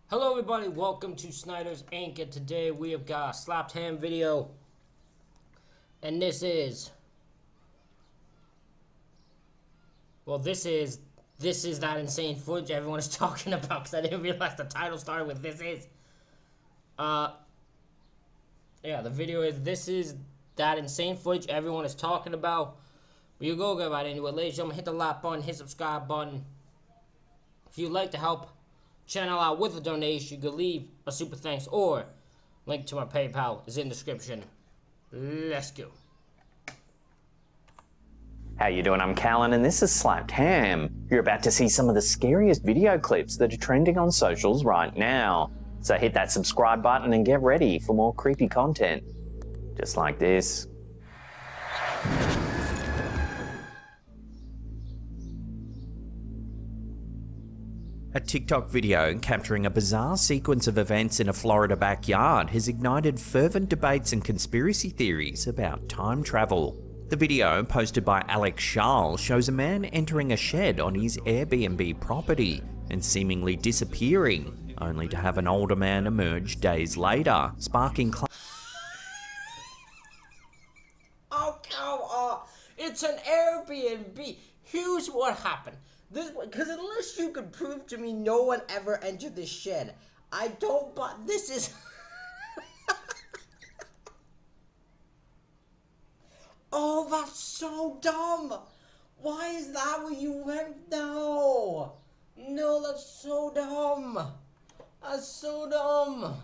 Hello everybody, welcome to Snyder's Inc. And today we have got a slapped ham video. And this is that insane footage everyone is talking about, because I didn't realize the title started with this is. Yeah, the video is this is that insane footage everyone is talking about. You go about it anyway, ladies and gentlemen, hit the like button, hit subscribe button. If you'd like to help channel out with a donation, you can leave a super thanks or link to my PayPal is in the description. Let's go. How you doing? I'm Callan and this is Slapped Ham. You're about to see some of the scariest video clips that are trending on socials right now. So hit that subscribe button and get ready for more creepy content. Just like this. A TikTok video capturing a bizarre sequence of events in a Florida backyard has ignited fervent debates and conspiracy theories about time travel. The video, posted by Alex Charles, shows a man entering a shed on his Airbnb property and seemingly disappearing, only to have an older man emerge days later, sparking Oh, come on. It's an Airbnb. Here's what happened. Because unless you could prove to me no one ever entered this shed, I don't, but this is... Oh, that's so dumb. Why is that what you went? No. No, that's so dumb. That's so dumb.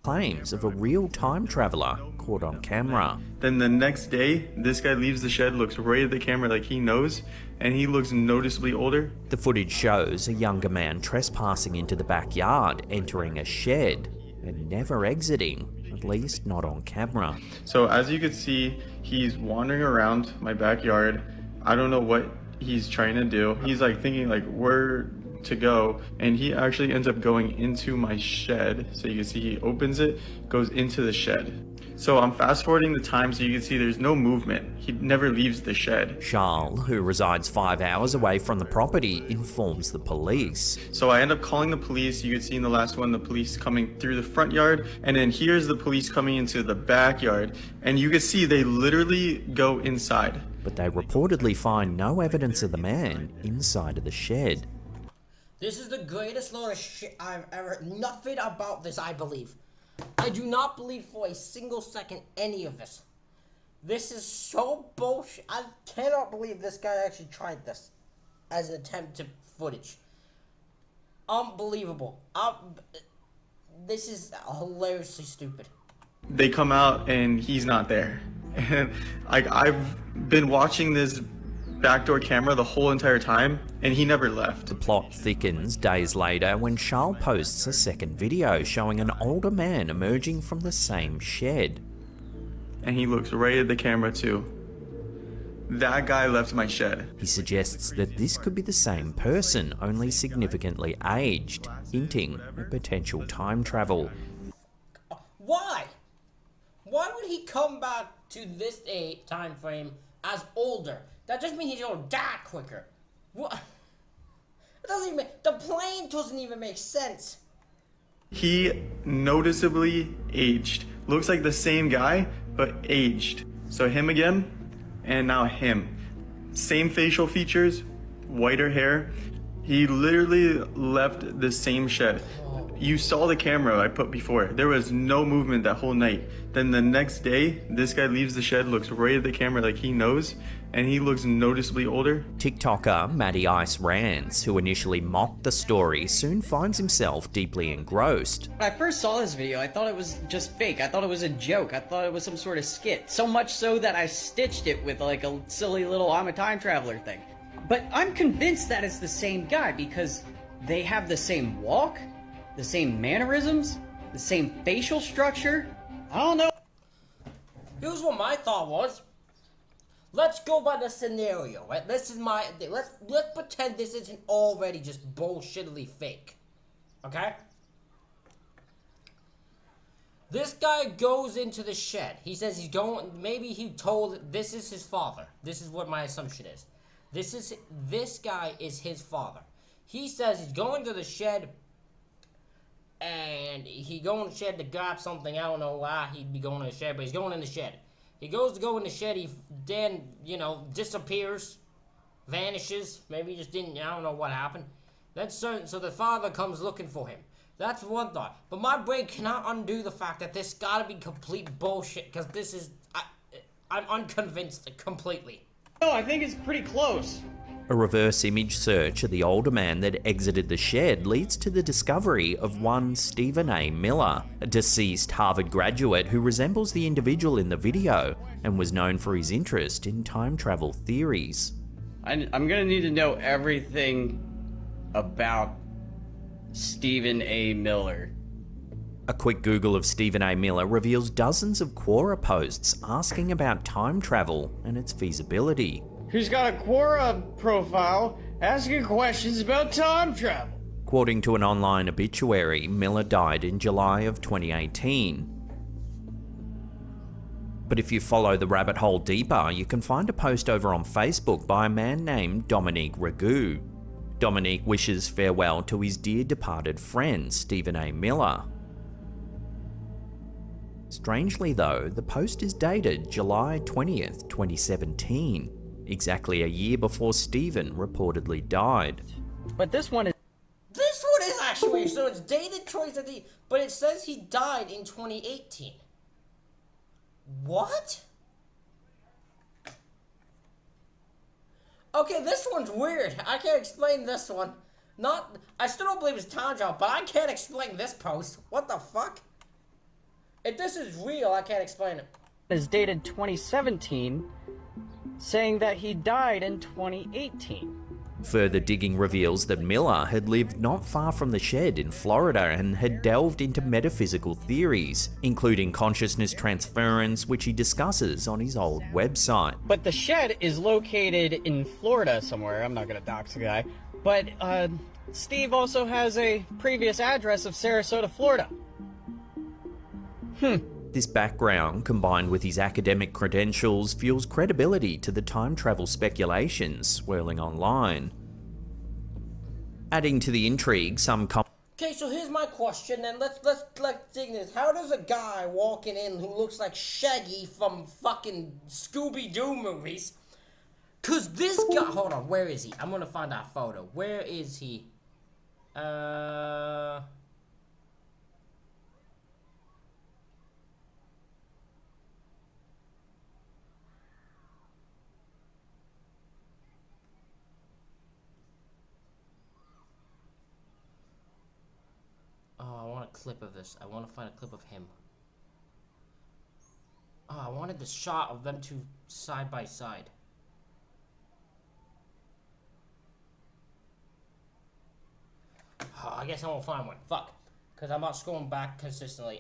claims of a real time traveler caught on camera. Then the next day, this guy leaves the shed, looks right at the camera like he knows, and he looks noticeably older. The footage shows a younger man trespassing into the backyard, entering a shed, and never exiting, at least not on camera. So as you can see, he's wandering around my backyard. I don't know what he's trying to do. He's like thinking like where to go, and he actually ends up going into my shed. So you can see he opens it, goes into the shed. So I'm fast forwarding the time so you can see there's no movement. He never leaves the shed. Charles, who resides 5 hours away from the property, informs the police. So I end up calling the police. You can see in the last one, the police coming through the front yard, and then here's the police coming into the backyard, and you can see they literally go inside. But they reportedly find no evidence of the man inside of the shed. This is the greatest load of shit I've ever... Nothing about this I believe. I do not believe for a single second any of this. This is so bullshit. I cannot believe this guy actually tried this as an attempt to footage. Unbelievable. This is hilariously stupid. They come out and he's not there. And like I've been watching this backdoor camera the whole entire time, and he never left. The plot thickens days later when Charles posts a second video showing an older man emerging from the same shed. And he looks right at the camera too. That guy left my shed. He suggests that this could be the same person, only significantly aged, hinting at potential time travel. Why? Why would he come back to this time frame as older? That just means he's gonna die quicker. What? It doesn't even. The plane doesn't even make sense. He noticeably aged. Looks like the same guy, but aged. So him again, and now him. Same facial features, whiter hair. He literally left the same shed. You saw the camera I put before. There was no movement that whole night. Then the next day, this guy leaves the shed, looks right at the camera like he knows, and he looks noticeably older. TikToker Matty Ice Rants, who initially mocked the story, soon finds himself deeply engrossed. When I first saw this video, I thought it was just fake. I thought it was a joke. I thought it was some sort of skit. So much so that I stitched it with like a silly little I'm a time traveler thing. But I'm convinced that it's the same guy because they have the same walk, the same mannerisms, the same facial structure. I don't know. Here's what my thought was. Let's go by the scenario, right? This is my... Let's pretend this isn't already just bullshittily fake. Okay? This guy goes into the shed. He says he's going... Maybe he told... This is his father. This is what my assumption is. This guy is his father. He says he's going to the shed and he go in the shed to grab something. I don't know why he'd be going in the shed, but he's going in the shed. He goes to go in the shed. He then, disappears, vanishes. Maybe he just didn't. I don't know what happened. That's certain. So the father comes looking for him. That's one thought. But my brain cannot undo the fact that this gotta be complete bullshit. Because this is, I'm unconvinced completely. No, I think it's pretty close. A reverse image search of the older man that exited the shed leads to the discovery of one Stephen A. Miller, a deceased Harvard graduate who resembles the individual in the video and was known for his interest in time travel theories. I'm gonna need to know everything about Stephen A. Miller. A quick Google of Stephen A. Miller reveals dozens of Quora posts asking about time travel and its feasibility. Who's got a Quora profile asking questions about time travel? According to an online obituary, Miller died in July of 2018. But if you follow the rabbit hole deeper, you can find a post over on Facebook by a man named Dominique Ragu. Dominique wishes farewell to his dear departed friend, Stephen A. Miller. Strangely though, the post is dated July 20th, 2017. Exactly a year before Stephen reportedly died. But this one is... This one is actually, so it's dated 2017, but it says he died in 2018. What? Okay, this one's weird. I can't explain this one. I still don't believe it's time travel, but I can't explain this post. What the fuck? If this is real, I can't explain it. Is dated 2017, saying that he died in 2018. Further digging reveals that Miller had lived not far from the shed in Florida and had delved into metaphysical theories, including consciousness transference, which he discusses on his old website. But the shed is located in Florida somewhere. I'm not gonna dox the guy. But, Steve also has a previous address of Sarasota, Florida. This background, combined with his academic credentials, fuels credibility to the time travel speculations swirling online. Adding to the intrigue, Okay, so here's my question, and let's dig this. How does a guy walking in who looks like Shaggy from fucking Scooby-Doo movies? Cause this guy, hold on, where is he? I'm gonna find that photo. Where is he? Oh, I want a clip of this. I want to find a clip of him. Oh, I wanted the shot of them two side by side. Oh, I guess I won't find one. Fuck. Because I'm not scrolling back consistently.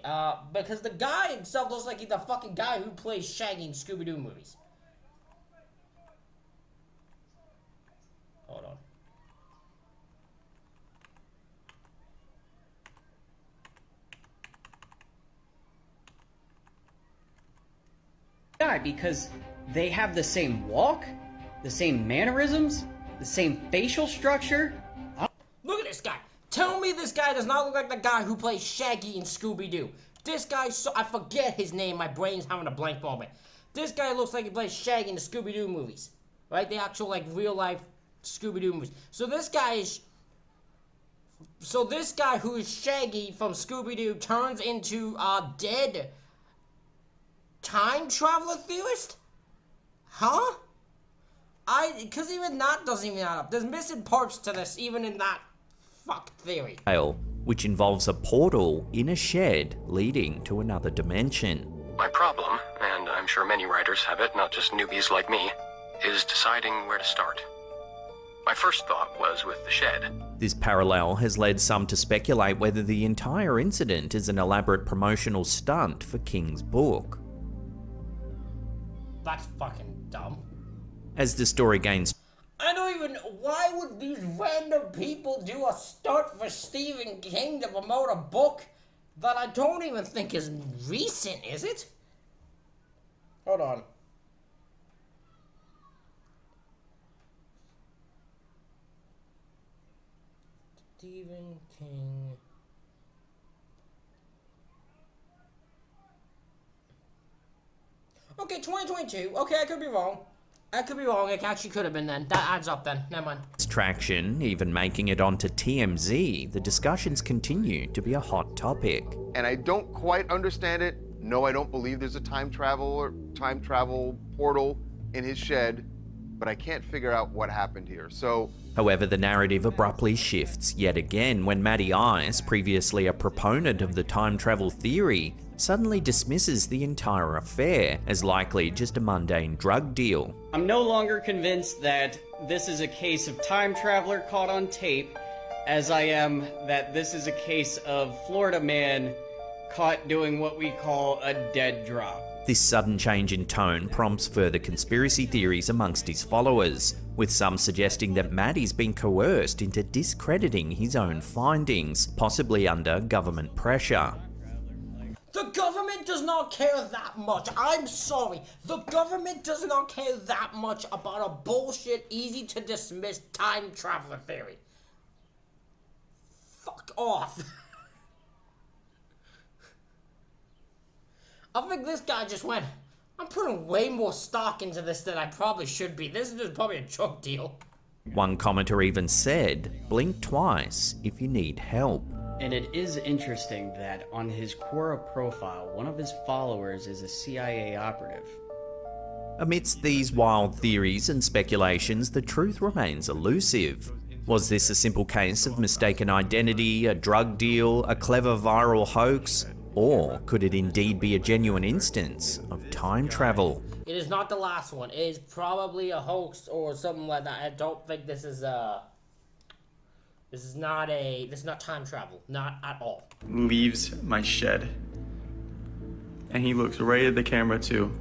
Because the guy himself looks like he's the fucking guy who plays Shaggy in Scooby-Doo movies. Hold on. Guy, because they have the same walk, the same mannerisms, the same facial structure. Look at this guy. Tell me this guy does not look like the guy who plays Shaggy in Scooby-Doo. This guy, I forget his name. My brain's having a blank moment. This guy looks like he plays Shaggy in the Scooby-Doo movies. Right? The actual, like, real-life Scooby-Doo movies. So this guy who is Shaggy from Scooby-Doo turns into a dead time traveler theorist? Huh? Because even that doesn't even add up. There's missing parts to this, even in that fuck theory. which involves a portal in a shed leading to another dimension. My problem, and I'm sure many writers have it, not just newbies like me, is deciding where to start. My first thought was with the shed. This parallel has led some to speculate whether the entire incident is an elaborate promotional stunt for King's book. That's fucking dumb. As the story gains... Why would these random people do a stunt for Stephen King to promote a book that I don't even think is recent, is it? Hold on. Stephen King Okay, 2022. Okay, I could be wrong. I could be wrong. It actually could have been then. That adds up then. Never mind. Traction, even making it onto TMZ, the discussions continue to be a hot topic. And I don't quite understand it. No, I don't believe there's a time travel portal in his shed, but I can't figure out what happened here. So, However, the narrative abruptly shifts yet again when Matty Ice, previously a proponent of the time travel theory, suddenly dismisses the entire affair as likely just a mundane drug deal. I'm no longer convinced that this is a case of time traveler caught on tape, as I am that this is a case of Florida man caught doing what we call a dead drop. This sudden change in tone prompts further conspiracy theories amongst his followers, with some suggesting that Matty's been coerced into discrediting his own findings, possibly under government pressure. The government does not care that much. I'm sorry. The government does not care that much about a bullshit, easy to dismiss time traveler theory. Fuck off. I think this guy just went, I'm putting way more stock into this than I probably should be. This is just probably a drug deal. One commenter even said, blink twice if you need help. And it is interesting that on his Quora profile, one of his followers is a CIA operative. Amidst these wild theories and speculations, the truth remains elusive. Was this a simple case of mistaken identity, a drug deal, a clever viral hoax? Or could it indeed be a genuine instance of time travel? It is not the last one. It is probably a hoax or something like that. I don't think this is not time travel. Not at all. Leaves my shed. And he looks right at the camera too.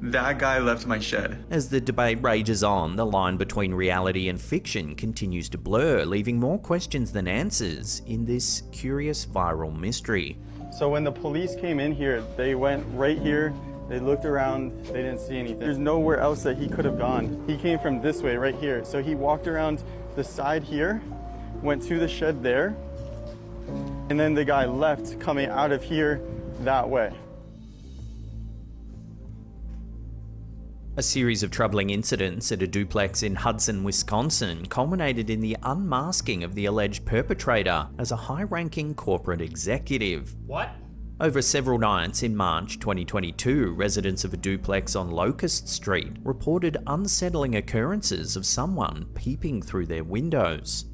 That guy left my shed. As the debate rages on, the line between reality and fiction continues to blur, leaving more questions than answers in this curious viral mystery. So when the police came in here, they went right here, they looked around, they didn't see anything. There's nowhere else that he could have gone. He came from this way, right here. So he walked around the side here, went to the shed there, and then the guy left coming out of here that way. A series of troubling incidents at a duplex in Hudson, Wisconsin culminated in the unmasking of the alleged perpetrator as a high-ranking corporate executive. What? Over several nights in March 2022, residents of a duplex on Locust Street reported unsettling occurrences of someone peeping through their windows.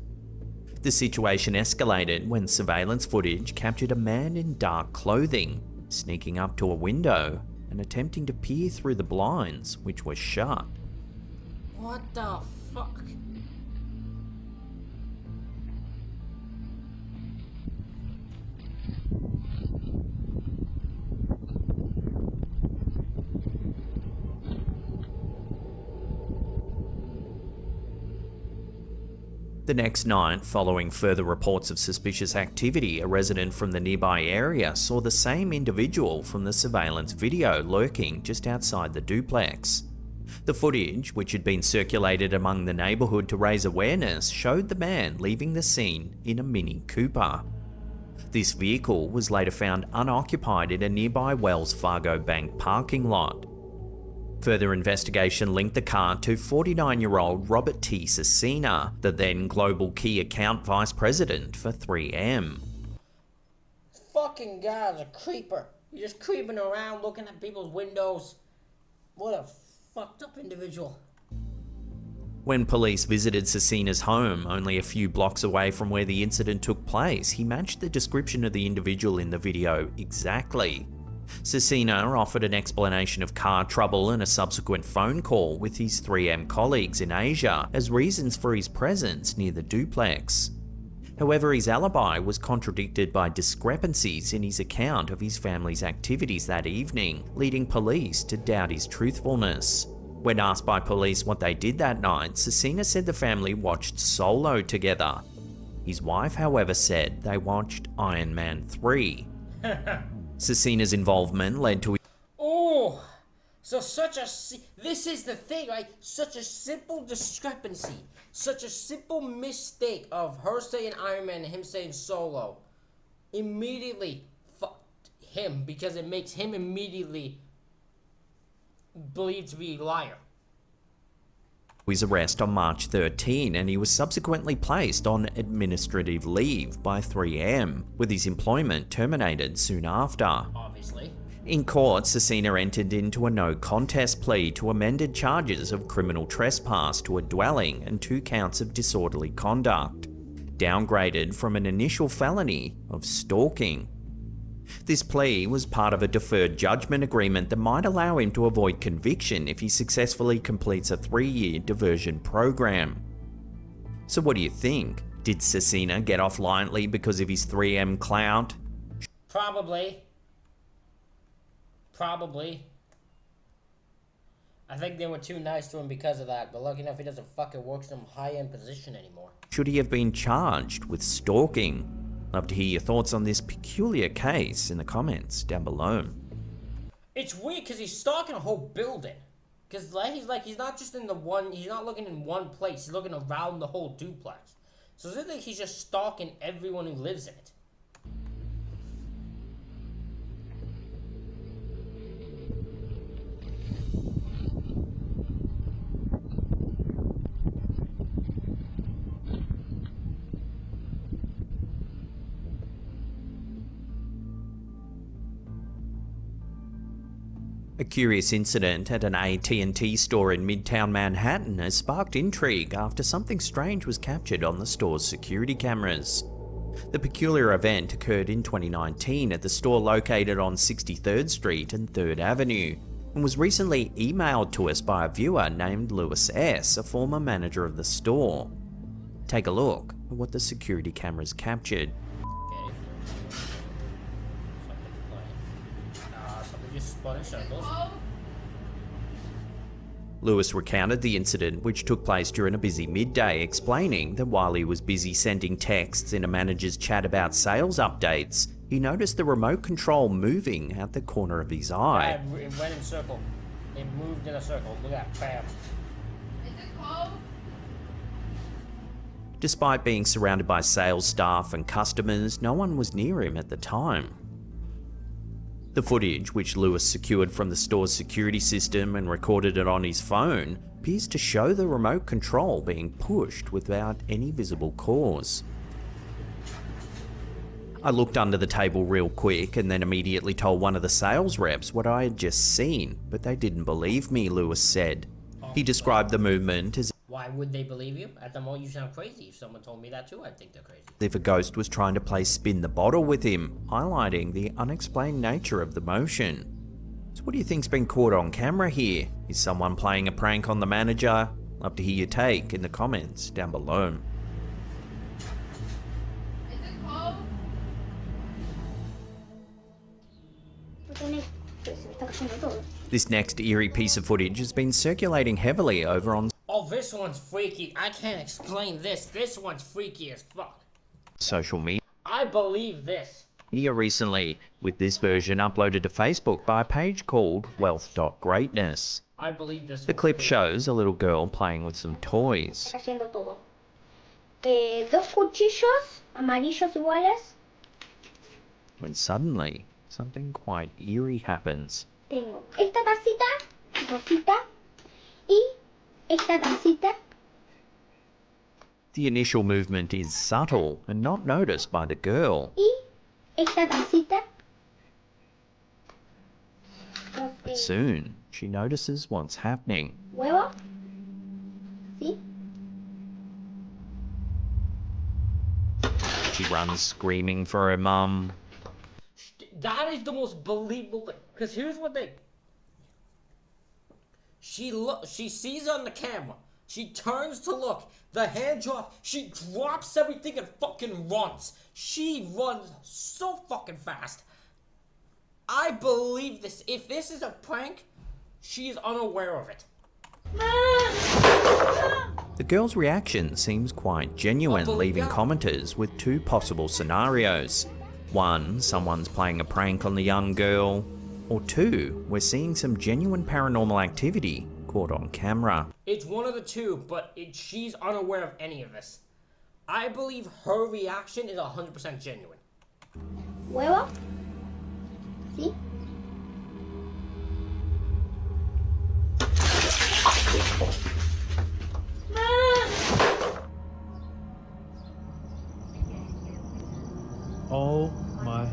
The situation escalated when surveillance footage captured a man in dark clothing, sneaking up to a window and attempting to peer through the blinds, which were shut. What the fuck? The next night, following further reports of suspicious activity, a resident from the nearby area saw the same individual from the surveillance video lurking just outside the duplex. The footage, which had been circulated among the neighbourhood to raise awareness, showed the man leaving the scene in a Mini Cooper. This vehicle was later found unoccupied in a nearby Wells Fargo Bank parking lot. Further investigation linked the car to 49-year-old Robert T Cina, the then global key account vice president for 3M. Fucking guy's a creeper. He's just creeping around looking at people's windows. What a fucked up individual. When police visited Cecina's home, only a few blocks away from where the incident took place, he matched the description of the individual in the video exactly. Cecina offered an explanation of car trouble and a subsequent phone call with his 3M colleagues in Asia as reasons for his presence near the duplex. However, his alibi was contradicted by discrepancies in his account of his family's activities that evening, leading police to doubt his truthfulness. When asked by police what they did that night, Cecina said the family watched Solo together. His wife, however, said they watched Iron Man 3. Cecina's involvement led to... Oh, so this is the thing, right? Such a simple discrepancy, such a simple mistake of her saying Iron Man and him saying Solo immediately fucked him because it makes him immediately believed to be a liar. His arrest on March 13, and he was subsequently placed on administrative leave by 3M, with his employment terminated soon after. Obviously. In court, T Cina entered into a no-contest plea to amended charges of criminal trespass to a dwelling and 2 counts of disorderly conduct, downgraded from an initial felony of stalking. This plea was part of a deferred judgment agreement that might allow him to avoid conviction if he successfully completes a 3-year diversion program. So what do you think? Did T Cina get off lightly because of his 3M clout? Probably. I think they were too nice to him because of that, but lucky enough he doesn't fucking work some high-end position anymore. Should he have been charged with stalking? Love to hear your thoughts on this peculiar case in the comments down below. It's weird because he's stalking a whole building. Because he's not just in he's not looking in one place, he's looking around the whole duplex. So it's like he's just stalking everyone who lives in it. A curious incident at an AT&T store in Midtown Manhattan has sparked intrigue after something strange was captured on the store's security cameras. The peculiar event occurred in 2019 at the store located on 63rd Street and 3rd Avenue, and was recently emailed to us by a viewer named Lewis S., a former manager of the store. Take a look at what the security cameras captured. Lewis recounted the incident, which took place during a busy midday, explaining that while he was busy sending texts in a manager's chat about sales updates, he noticed the remote control moving at the corner of his eye. Yeah, it went in a circle. It moved in a circle. Look at that, bam. Is it cold? Despite being surrounded by sales staff and customers, no one was near him at the time. The footage, which Lewis secured from the store's security system and recorded it on his phone, appears to show the remote control being pushed without any visible cause. I looked under the table real quick and then immediately told one of the sales reps what I had just seen, but they didn't believe me, Lewis said. He described the movement as Why would they believe you? At the moment, you sound crazy. If someone told me that too, I'd think they're crazy. if a ghost was trying to play spin the bottle with him, highlighting the unexplained nature of the motion. So what do you think's been caught on camera here? Is someone playing a prank on the manager? Love to hear your take in the comments down below. Is it cold? This next eerie piece of footage has been circulating heavily over on Oh, this one's freaky. I can't explain this. This one's freaky as fuck. social media I believe this. recently, with this version uploaded to Facebook by a page called Wealth.Greatness. I believe this. The clip shows a little girl playing with some toys. Haciendo todo. Dos cuchillos amarillos iguales. When suddenly, something quite eerie happens. Tengo esta tacita, rosita, y esta tacita. The initial movement is subtle and not noticed by the girl. Y esta tacita. But soon, she notices what's happening. Huevo. ¿Sí? She runs screaming for her mum. That is the most believable thing. Because here's what they. She sees on the camera. She turns to look. The hand drops. She drops everything and fucking runs. She runs so fucking fast. I believe this. If this is a prank, she is unaware of it. The girl's reaction seems quite genuine, leaving commenters with two possible scenarios. One, someone's playing a prank on the young girl. Or two, we're seeing some genuine paranormal activity caught on camera. It's one of the two, but she's unaware of any of this. I believe her reaction is 100% genuine. Huevo. ¿Sí? Oh my.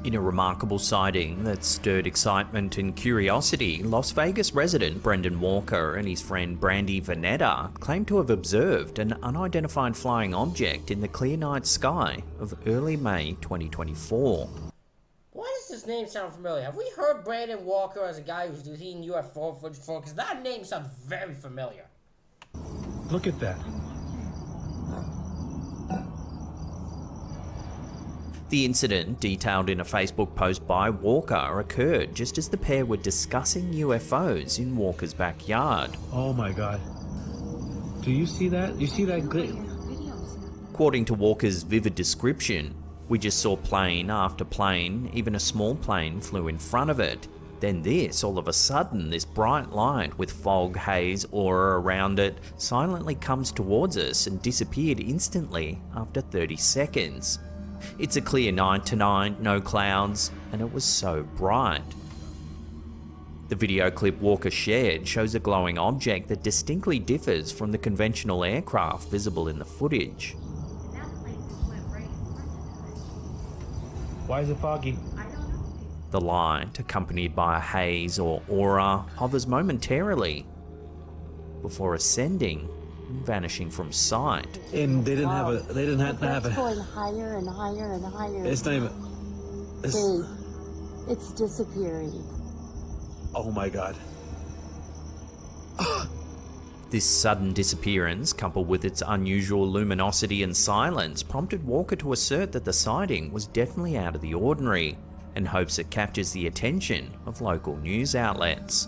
In a remarkable sighting that stirred excitement and curiosity, Las Vegas resident Brendan Walker and his friend Brandy Vanetta claimed to have observed an unidentified flying object in the clear night sky of early May 2024. Why does this name sound familiar? Have we heard Brandon Walker as a guy who's seen UFO footage before? Because that name sounds very familiar. Look at that. The incident, detailed in a Facebook post by Walker, occurred just as the pair were discussing UFOs in Walker's backyard. Oh my god. Do you see that? You see that According to Walker's vivid description, we just saw plane after plane, even a small plane flew in front of it. Then this, all of a sudden, this bright light with fog, haze, aura around it, silently comes towards us and disappeared instantly after 30 seconds. It's a clear night tonight, no clouds, and it was so bright. The video clip Walker shared shows a glowing object that distinctly differs from the conventional aircraft visible in the footage. Why is it foggy? The light, accompanied by a haze or aura, hovers momentarily before ascending and vanishing from sight. And they didn't have a. It's going higher and higher and higher. It's not even. It's disappearing. Oh my god. This sudden disappearance, coupled with its unusual luminosity and silence, prompted Walker to assert that the sighting was definitely out of the ordinary, and hopes it captures the attention of local news outlets.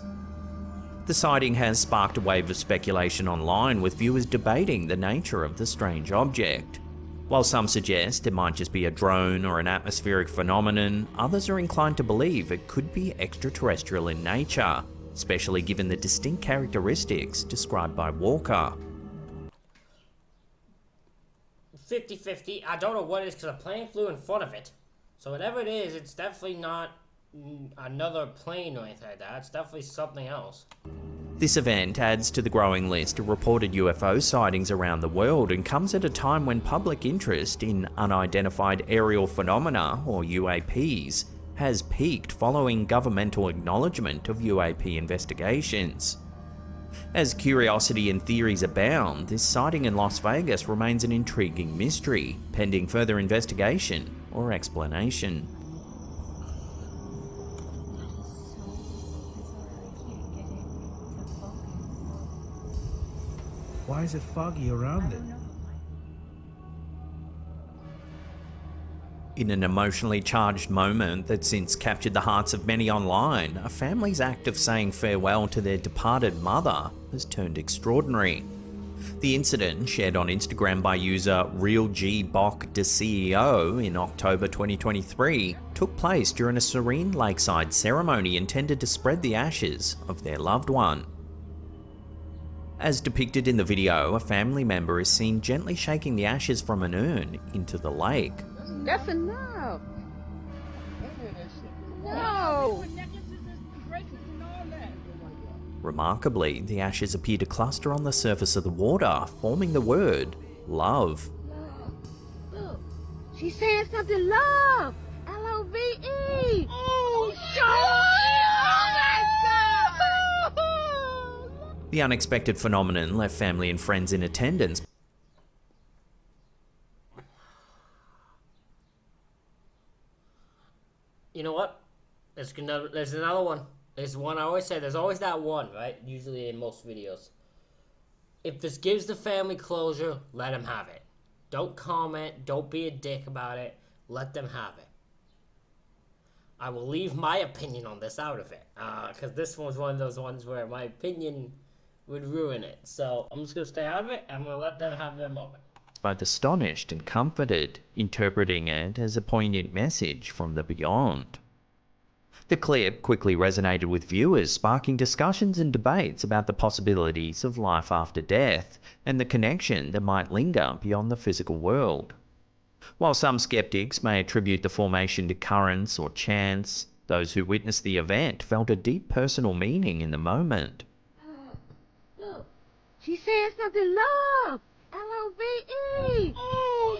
The sighting has sparked a wave of speculation online, with viewers debating the nature of the strange object. While some suggest it might just be a drone or an atmospheric phenomenon, others are inclined to believe it could be extraterrestrial in nature, especially given the distinct characteristics described by Walker. 50-50. I don't know what it is because a plane flew in front of it. So whatever it is, it's definitely not another plane or anything like that. It's definitely something else. This event adds to the growing list of reported UFO sightings around the world and comes at a time when public interest in unidentified aerial phenomena, or UAPs, has peaked following governmental acknowledgement of UAP investigations. As curiosity and theories abound, this sighting in Las Vegas remains an intriguing mystery, pending further investigation or explanation. Why is it foggy around it? In an emotionally charged moment that since captured the hearts of many online, a family's act of saying farewell to their departed mother has turned extraordinary. The incident, shared on Instagram by user RealGBockDeCEO in October 2023, took place during a serene lakeside ceremony intended to spread the ashes of their loved one. As depicted in the video, a family member is seen gently shaking the ashes from an urn into the lake. That's enough. No. Remarkably, the ashes appear to cluster on the surface of the water, forming the word love. Look, she's saying something. Love. L-O-V-E. Oh, my God. The unexpected phenomenon left family and friends in attendance. You know what? There's another one. There's one I always say. There's always that one, right? Usually in most videos. If this gives the family closure, let them have it. Don't comment. Don't be a dick about it. Let them have it. I will leave my opinion on this out of it. Because this one was one of those ones where my opinion would ruin it. So I'm just going to stay out of it. I'm going to let them have their moment. Both astonished and comforted, interpreting it as a poignant message from the beyond. The clip quickly resonated with viewers, sparking discussions and debates about the possibilities of life after death and the connection that might linger beyond the physical world. While some skeptics may attribute the formation to currents or chance, those who witnessed the event felt a deep personal meaning in the moment. Look, She's saying something love. L-O-V-E. Oh,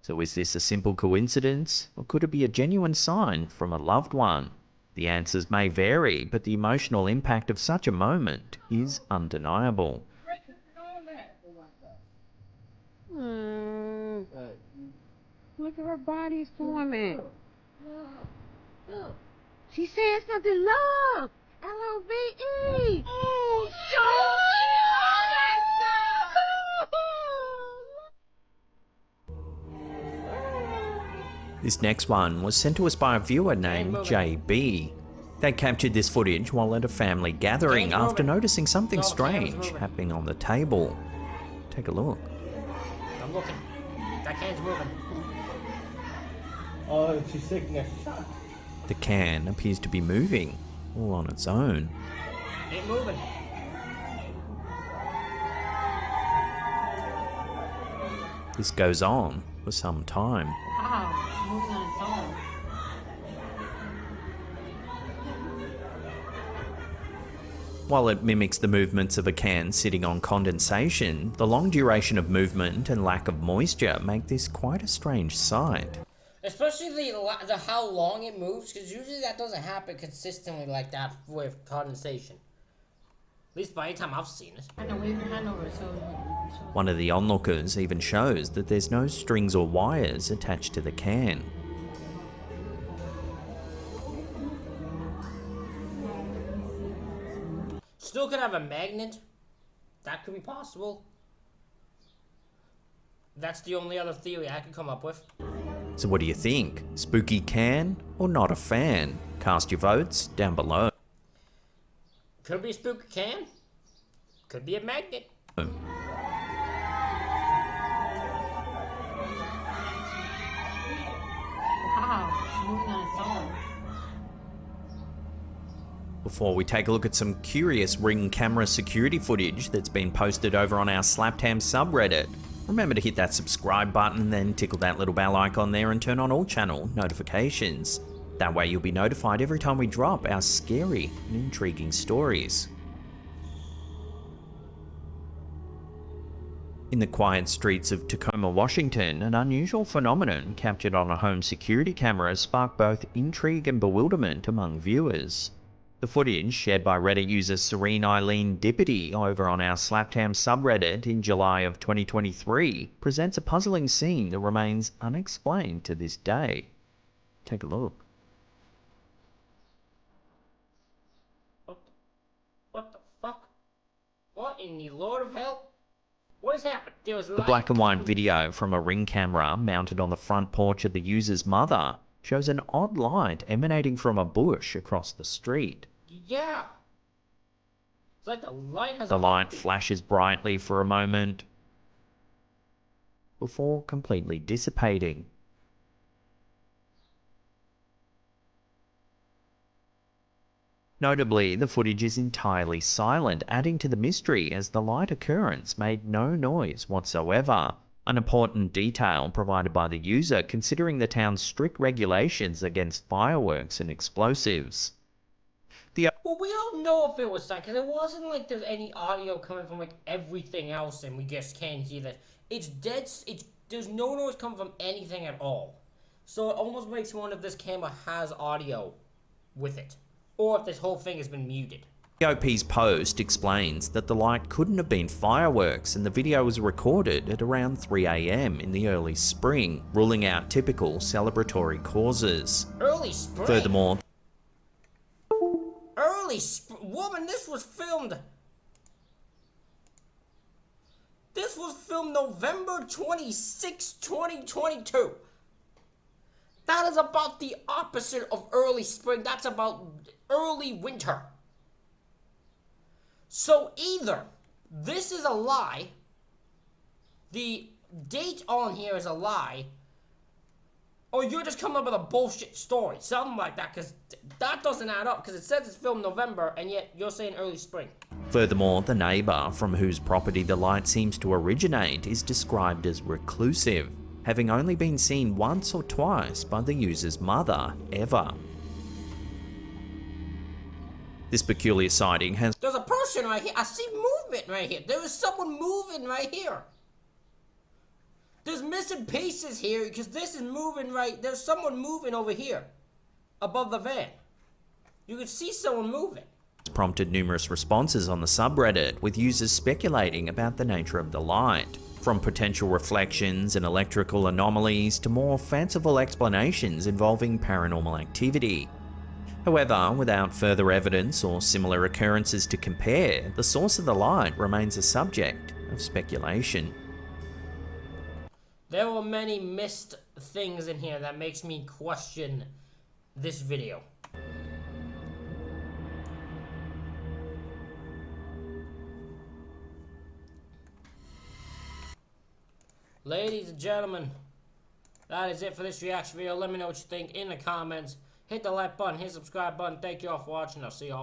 So is this a simple coincidence, or could it be a genuine sign from a loved one? The answers may vary, but the emotional impact of such a moment is undeniable. Look at her body's forming. She's saying something love. L-O-V-E. Oh, This next one was sent to us by a viewer named JB. They captured this footage while at a family gathering after noticing something strange happening on the table. Take a look. I'm looking. That can's moving. Oh, she's taking a shot. The can appears to be moving, all on its own. Ain't moving. This goes on for some time. Wow, it's moving on its own. While it mimics the movements of a can sitting on condensation, the long duration of movement and lack of moisture make this quite a strange sight. Especially the how long it moves, because usually that doesn't happen consistently like that with condensation. At least by the time I've seen it. I know, wave your hand over it so... One of the onlookers even shows that there's no strings or wires attached to the can. Still could have a magnet. That could be possible. That's the only other theory I could come up with. So what do you think? Spooky can or not a fan? Cast your votes down below. Could be a spooky can. Could be a magnet. Wow, it's moving on its own. Before we take a look at some curious Ring camera security footage that's been posted over on our Slaptam subreddit, remember to hit that subscribe button and then tickle that little bell icon there and turn on all channel notifications. That way you'll be notified every time we drop our scary and intriguing stories. In the quiet streets of Tacoma, Washington, an unusual phenomenon captured on a home security camera sparked both intrigue and bewilderment among viewers. The footage, shared by Reddit user Serene Eileen Dippity over on our Slaptam subreddit in July of 2023, presents a puzzling scene that remains unexplained to this day. Take a look. What the fuck? What in the Lord of hell? What has happened? There was The black and white video from a Ring camera mounted on the front porch of the user's mother shows an odd light emanating from a bush across the street. Yeah. It's like the light has The light flashes brightly for a moment before completely dissipating. Notably, the footage is entirely silent, adding to the mystery as the light occurrence made no noise whatsoever. An important detail provided by the user considering the town's strict regulations against fireworks and explosives. Well, we don't know if it was that, because it wasn't like there's any audio coming from like everything else and we just can't hear that. It's dead, there's no noise coming from anything at all. So it almost makes me wonder if this camera has audio with it. Or if this whole thing has been muted. The OP's post explains that the light couldn't have been fireworks and the video was recorded at around 3 AM in the early spring, ruling out typical celebratory causes. Early spring? Furthermore, Woman, this was filmed November 26, 2022. That is about the opposite of early spring. That's about early winter. So either this is a lie, the date on here is a lie, or you're just coming up with a bullshit story. Something like that, because that doesn't add up, because it says it's filmed November, and yet you're saying early spring. Furthermore, the neighbour from whose property the light seems to originate is described as reclusive, having only been seen once or twice by the user's mother, ever. This peculiar sighting has There's a person right here. I see movement right here. There is someone moving right here. There's missing pieces here because this is moving right. There's someone moving over here above the van. You can see someone moving. prompted numerous responses on the subreddit, with users speculating about the nature of the light. From potential reflections and electrical anomalies to more fanciful explanations involving paranormal activity. However, without further evidence or similar occurrences to compare, the source of the light remains a subject of speculation. There were many missed things in here that makes me question this video. Ladies and gentlemen, that is it for this reaction video. Let me know what you think in the comments. Hit the like button, hit the subscribe button. Thank you all for watching. I'll see you all.